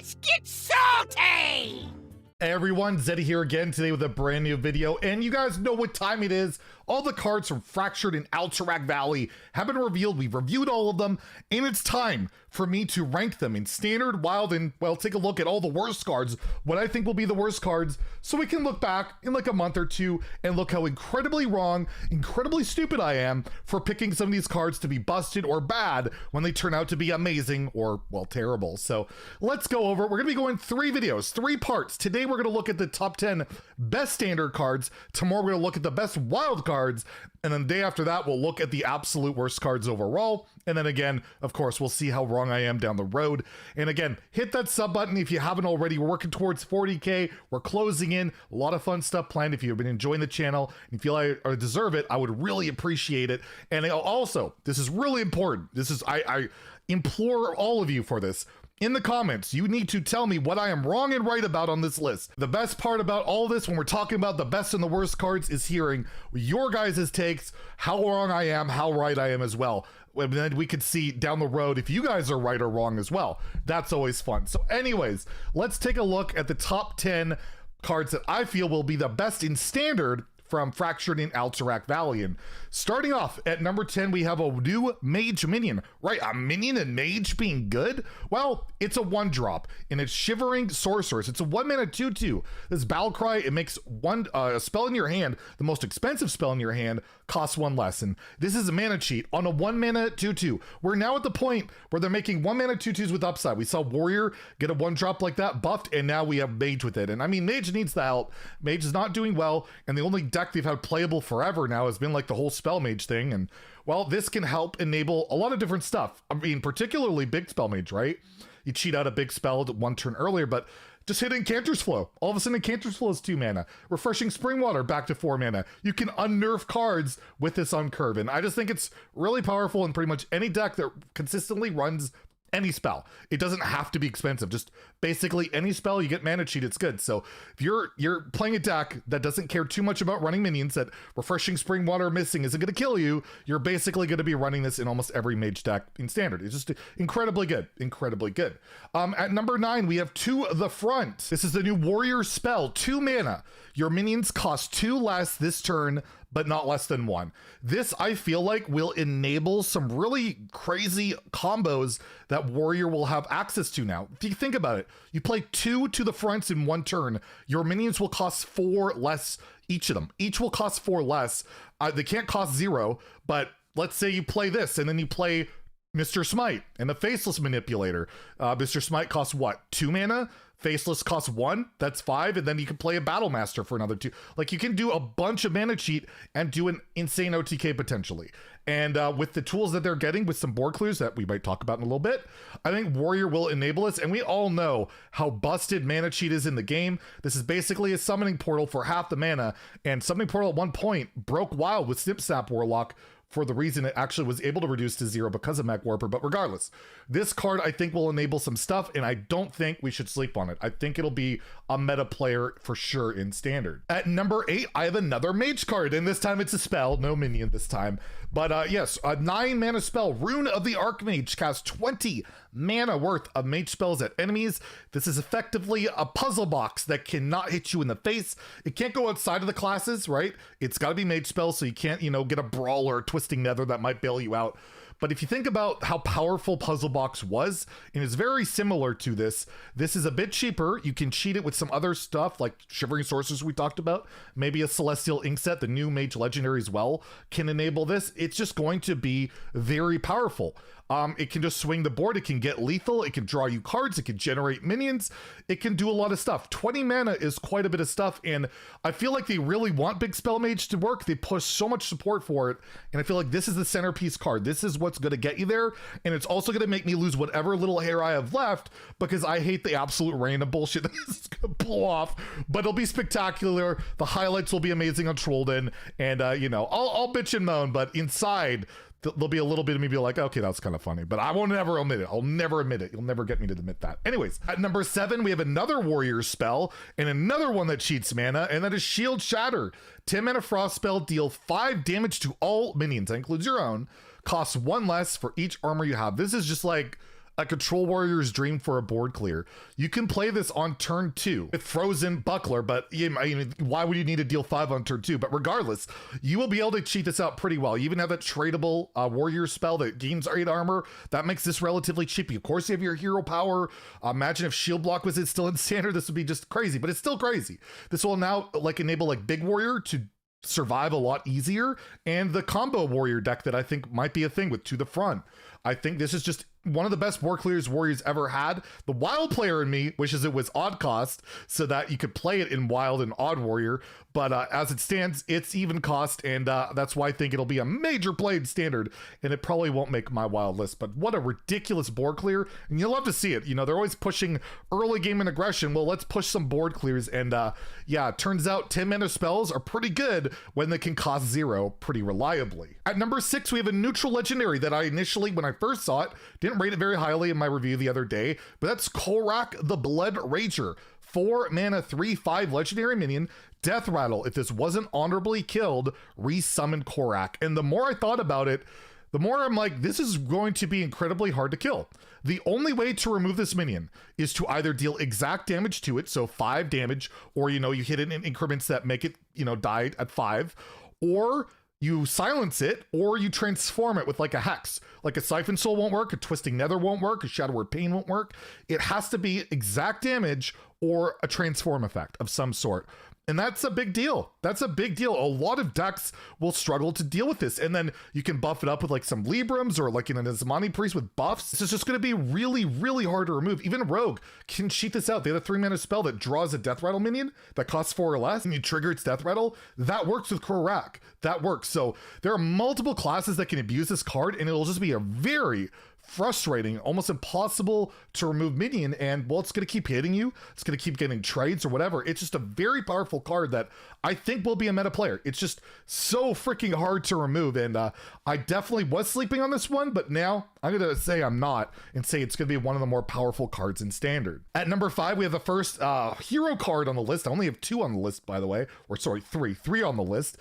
Let's get salty! Hey everyone, Zeddy here again today with a brand new video, and you guys know what time it is. All the cards from Fractured and Alterac Valley have been revealed. We've reviewed all of them, and it's time for me to rank them in Standard, Wild, and, well, take a look at all the worst cards, what I think will be the worst cards, so we can look back in like a month or two and look how incredibly wrong, incredibly stupid I am for picking some of these cards to be busted or bad when they turn out to be amazing or, well, terrible. So let's go over it. We're going to be going 3 videos, 3 parts. Today we're going to look at the top 10 best Standard cards. Tomorrow we're going to look at the best Wild cards, and then the day after that we'll look at the absolute worst cards overall, and then again, of course, we'll see how wrong I am down the road. And again, hit that sub button if you haven't already. We're working towards 40k. We're closing in. A lot of fun stuff planned. If you've been enjoying the channel and you feel I deserve it, I would really appreciate it. And also, this is really important. I implore all of you for this. In the comments, you need to tell me what I am wrong and right about on this list. The best part about all this when we're talking about the best and the worst cards is hearing your guys' takes, how wrong I am, how right I am as well. And then we could see down the road if you guys are right or wrong as well. That's always fun. So anyways, let's take a look at the top 10 cards that I feel will be the best in Standard from Fractured in Alterac Valley. And starting off at number 10, we have a new mage minion. Right, a minion and mage being good? Well, it's a 1-drop, and it's Shivering Sorceress. It's a 1-mana 2/2. This battle cry, it makes a spell in your hand, the most expensive spell in your hand, costs 1 less. And this is a mana cheat on a 1-mana 2/2. We're now at the point where they're making 1-mana 2/2s with upside. We saw Warrior get a 1-drop like that buffed, and now we have Mage with it. And I mean, Mage needs the help. Mage is not doing well, and the only deck they've had playable forever now has been like the whole Spell Mage thing. And well, this can help enable a lot of different stuff. I mean, particularly big Spell Mage, right? You cheat out a big spell 1 turn earlier, but just hit Incanter's Flow. All of a sudden, Incanter's Flow is 2 mana. Refreshing Springwater back to 4 mana. You can unnerf cards with this on curve. And I just think it's really powerful in pretty much any deck that consistently runs any spell. It doesn't have to be expensive. Just basically any spell, you get mana cheat, it's good. So if you're playing a deck that doesn't care too much about running minions, that Refreshing Springwater missing isn't going to kill you, you're basically going to be running this in almost every mage deck in Standard. It's just incredibly good, incredibly good. At number 9, we have To the Front. This is the new Warrior spell, 2 mana. Your minions cost 2 less this turn, but not less than 1. This, I feel like, will enable some really crazy combos that Warrior will have access to now. If you think about it, you play 2 To the Fronts in 1 turn, your minions will cost 4 less, each of them. Each will cost 4 less. They can't cost 0, but let's say you play this, and then you play Mr. Smite and the Faceless Manipulator. Mr. Smite costs what? 2 mana? Faceless costs 1, that's 5, and then you can play a Battle Master for another 2. Like, you can do a bunch of mana cheat and do an insane OTK potentially. And with the tools that they're getting with some board clues that we might talk about in a little bit, I think Warrior will enable us. And we all know how busted mana cheat is in the game. This is basically a summoning portal for half the mana, and summoning portal at one point broke wild with Snip Snap Warlock, for the reason it actually was able to reduce to 0 because of Mech Warper. But regardless, this card I think will enable some stuff, and I don't think we should sleep on it. I think it'll be a meta player for sure in Standard. At number 8, I have another mage card, and this time it's a spell, no minion this time. But yes, a 9 mana spell, Rune of the Archmage, casts 20 mana worth of mage spells at enemies. This is effectively a puzzle box that cannot hit you in the face. It can't go outside of the classes, right? It's got to be mage spells, so you can't, get a brawl or a twisting nether that might bail you out. But if you think about how powerful Puzzle Box was, and it's very similar to this is a bit cheaper. You can cheat it with some other stuff like Shivering Sorceress we talked about. Maybe a Celestial Ink set, the new Mage Legendary as well, can enable this. It's just going to be very powerful. It can just swing the board. It can get lethal. It can draw you cards. It can generate minions. It can do a lot of stuff. 20 mana is quite a bit of stuff, and I feel like they really want Big Spell Mage to work. They push so much support for it, and I feel like this is the centerpiece card. This is what's going to get you there, and it's also going to make me lose whatever little hair I have left because I hate the absolute random bullshit that this is going to pull off, but it'll be spectacular. The highlights will be amazing on Trollden, and, I'll bitch and moan, but inside, there'll be a little bit of me be like, okay, that's kind of funny, but I won't ever admit it. I'll never admit it. You'll never get me to admit that. Anyways, at number 7, we have another Warrior spell and another one that cheats mana, and that is Shield Shatter. 10 mana frost spell, deal 5 damage to all minions. That includes your own. Costs 1 less for each armor you have. This is just like a control warrior's dream for a board clear. You can play this on turn 2 with Frozen Buckler, but why would you need to deal 5 on turn 2? But regardless, you will be able to cheat this out pretty well. You even have that tradable warrior spell that gains 8 armor. That makes this relatively cheap. Of course, you have your hero power. Imagine if shield block was still in standard, this would be just crazy, but it's still crazy. This will now enable big warrior to survive a lot easier, and the combo warrior deck that I think might be a thing with To the Front. I think this is just one of the best board clears warriors ever had. The wild player in me wishes it was odd cost so that you could play it in wild and odd warrior, but as it stands, it's even cost, and that's why I think it'll be a major played standard, and it probably won't make my wild list. But what a ridiculous board clear, and you'll love to see it. They're always pushing early game and aggression. Well, let's push some board clears, and yeah, it turns out 10 mana spells are pretty good when they can cost 0 pretty reliably. At number 6, we have a neutral legendary that I initially, when I first saw it, didn't rate it very highly in my review the other day, but that's Alterac the Blood Rager. 4 mana, 3/5 legendary minion, Death Rattle. If this wasn't honorably killed, resummon Alterac. And the more I thought about it, the more I'm like, this is going to be incredibly hard to kill. The only way to remove this minion is to either deal exact damage to it, so 5 damage, or you hit it in increments that make it die at 5, or you silence it, or you transform it with a hex. A Siphon Soul won't work, a Twisting Nether won't work, a Shadow Word Pain won't work. It has to be exact damage or a transform effect of some sort. And that's a big deal. That's a big deal. A lot of decks will struggle to deal with this. And then you can buff it up with some Librams or an Azmani Priest with buffs. This is just going to be really, really hard to remove. Even Rogue can cheat this out. They have a 3 mana spell that draws a Death Rattle minion that costs 4 or less, and you trigger its Death Rattle. That works with Alterac. That works. So there are multiple classes that can abuse this card, and it'll just be a very frustrating, almost impossible to remove minion, and well, it's going to keep hitting you, it's going to keep getting trades or whatever. It's just a very powerful card that I think will be a meta player. It's just so freaking hard to remove, and I definitely was sleeping on this one, but now I'm going to say I'm not and say it's going to be one of the more powerful cards in standard. At number 5, we have the first hero card on the list. I only have 2 on the list, by the way, or sorry, 3 on the list,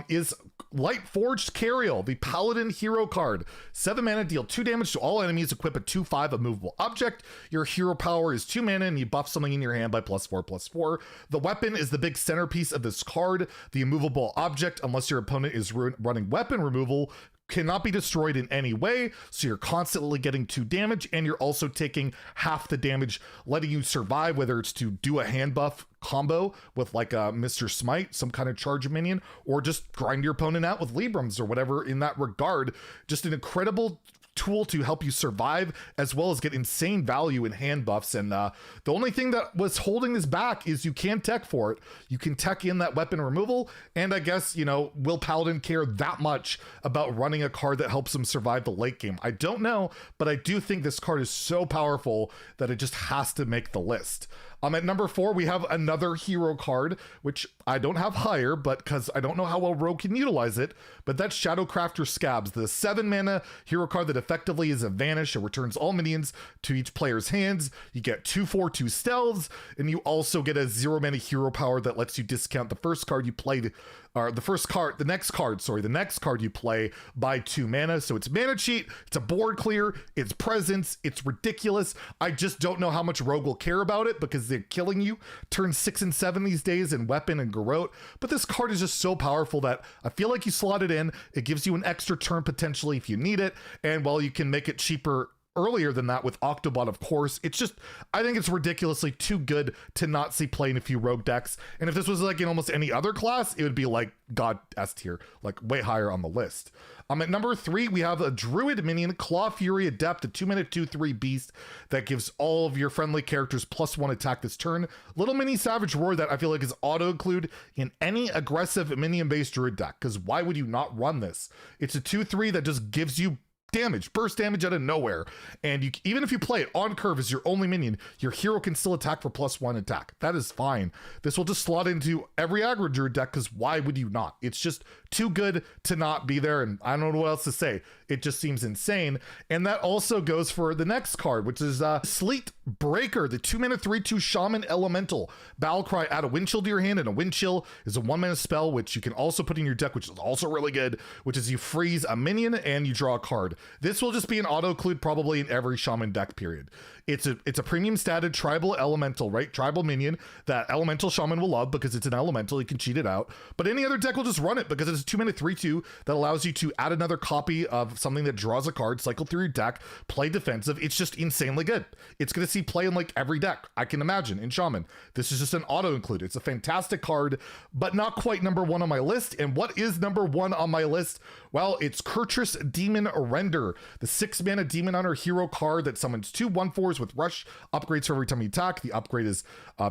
is Lightforged Cariel, the Paladin hero card. 7 mana, deal 2 damage to all enemies, equip a 2/5 immovable object. Your hero power is 2 mana, and you buff something in your hand by +4/+4. The weapon is the big centerpiece of this card. The immovable object, unless your opponent is running weapon removal, cannot be destroyed in any way, so you're constantly getting 2 damage, and you're also taking half the damage, letting you survive, whether it's to do a hand buff combo with a Mr. Smite, some kind of charge minion, or just grind your opponent out with Librams or whatever in that regard. Just an incredible tool to help you survive, as well as get insane value in hand buffs. And the only thing that was holding this back is you can tech for it. You can tech in that weapon removal, and I guess, will Paladin care that much about running a card that helps him survive the late game? I don't know, but I do think this card is so powerful that it just has to make the list. At number 4, we have another hero card, which I don't have higher, but because I don't know how well Rogue can utilize it, but that's Shadowcrafter Scabs, the 7 mana hero card that effectively is a vanish. It returns all minions to each player's hands. You get 2/4/2 stealths, and you also get a 0 mana hero power that lets you discount the first card you played, or the next card you play by 2 mana. So it's mana cheat, it's a board clear, it's presence, it's ridiculous. I just don't know how much Rogue will care about it, because they're killing you turn 6 and 7 these days in Weapon and Garrote. But this card is just so powerful that I feel like you slot it in. It gives you an extra turn potentially if you need it, and while you can make it cheaper earlier than that with Octobot, of course, it's just, I think it's ridiculously too good to not see play in a few Rogue decks. And if this was in almost any other class, it would be God S tier, way higher on the list. At number 3, we have a Druid minion, Claw Fury Adept, a 2 mana 2/3 beast that gives all of your friendly characters +1 attack this turn. Little mini Savage Roar that I feel like is auto-include in any aggressive minion-based Druid deck, because why would you not run this? It's a 2/3 that just gives you damage, burst damage out of nowhere, and even if you play it on curve as your only minion, your hero can still attack for +1 attack. That is fine. This will just slot into every aggro Druid deck, because why would you not? It's just too good to not be there, and I don't know what else to say. It just seems insane. And that also goes for the next card, which is Sleet Breaker, the 2 mana 3/2 Shaman Elemental. Battlecry, add a Wind Chill to your hand, and a Wind Chill is a 1 mana spell, which you can also put in your deck, which is also really good, which is you freeze a minion and you draw a card. This will just be an auto-include probably in every shaman deck, period. It's a premium statted tribal elemental, right? Tribal minion that elemental shaman will love because it's an elemental, you can cheat it out. But any other deck will just run it because it's a 2-mana 3/2 that allows you to add another copy of something that draws a card, cycle through your deck, play defensive. It's just insanely good. It's going to see play in like every deck I can imagine in shaman. This is just an auto-include. It's a fantastic card, but not quite number one on my list. And what is number one on my list? Well, it's Kurtrus Demon Render, the 6-mana Demon Hunter hero card that summons 2 1/4s with rush upgrades for every time you attack. The upgrade is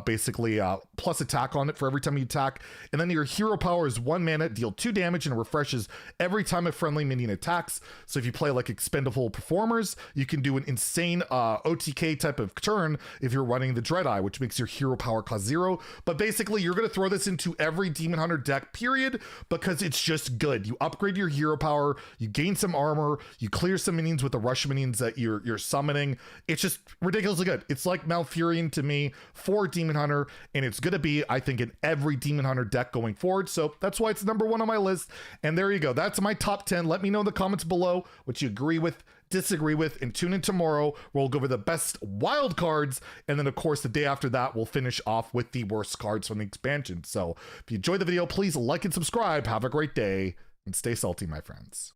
basically plus attack on it for every time you attack. And then your hero power is 1 mana, deal 2 damage, and refreshes every time a friendly minion attacks. So if you play like expendable performers, you can do an insane OTK type of turn if you're running the Dreadeye, which makes your hero power cost 0. But basically, you're going to throw this into every Demon Hunter deck, period, because it's just good. You upgrade your hero power, you gain some armor, you clear some minions with the rush minions that you're summoning. It's just ridiculously good. It's like Malfurion to me for Demon Hunter, and it's going to be, I think, in every Demon Hunter deck going forward. So that's why it's number one on my list. And there you go. That's my top 10. Let me know in the comments below what you agree with, disagree with, and tune in tomorrow where we'll go over the best wild cards, and then of course the day after that we'll finish off with the worst cards from the expansion. So if you enjoyed the video, please like and subscribe. Have a great day and stay salty, my friends.